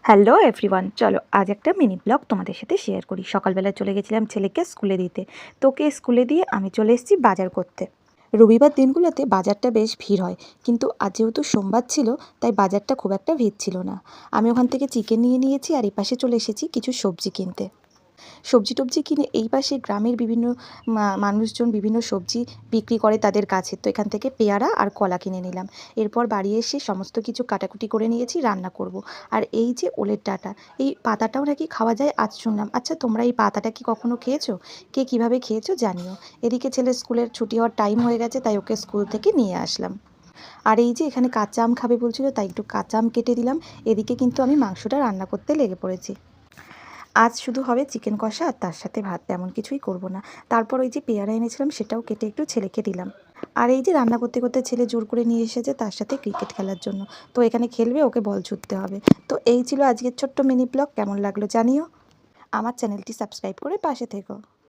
Hello everyone, চলো আজ একটা মিনি ব্লগ তোমাদের সাথে শেয়ার করি। সকালবেলা চলে গেছিলাম ছেলেকে স্কুলে দিতে। তোকে স্কুলে দিয়ে আমি চলে এসেছি বাজার করতে। রবিবার দিনগুলোতে বাজারটা বেশ ভিড় হয়, কিন্তু আজ যেহেতু সোমবার ছিল তাই বাজারটা খুব একটা ভিড় ছিল না। আমি ওখান থেকে চিকেন নিয়ে নিয়েছি আর এই পাশে চলে এসেছি কিছু সবজি কিনতে। সবজি টবজি কিনে এই পাশে গ্রামের বিভিন্ন মানুষজন বিভিন্ন সবজি বিক্রি করে তাদের কাছে, তো এখান থেকে পেয়ারা আর কলা কিনে নিলাম। এরপর বাড়ি এসে সমস্ত কিছু কাটাকুটি করে নিয়েছি, রান্না করব। আর এই যে ওলের ডাঁটা, এই পাতাটাও নাকি খাওয়া যায় আজ শুনলাম। আচ্ছা, তোমরা এই পাতাটা কি কখনো খেয়েছো? কে কীভাবে খেয়েছো জানিও। এদিকে ছেলে স্কুলের ছুটি হওয়ার টাইম হয়ে গেছে, তাই ওকে স্কুল থেকে নিয়ে আসলাম। আর এই যে এখানে কাঁচা আম খাবে বলছিল, তাই একটু কাঁচা আম কেটে দিলাম। এদিকে কিন্তু আমি মাংসটা রান্না করতে লেগে পড়েছি। আজ শুধু হবে চিকেন কষা আর তার সাথে ভাত, তেমন কিছুই করব না। তারপর ওই যে পেয়ারা এনেছিলাম সেটাও কেটে একটু ছেলেকে দিলাম। আর এই যে রান্না করতে করতে ছেলে জোর করে নিয়ে এসেছে তার সাথে ক্রিকেট খেলার জন্য, তো এখানে খেলবে, ওকে বল ছুটতে হবে। তো এই ছিল আজকের ছোট্ট মিনি ব্লগ। কেমন লাগলো জানিও। আমার চ্যানেলটি সাবস্ক্রাইব করে পাশে থেকো।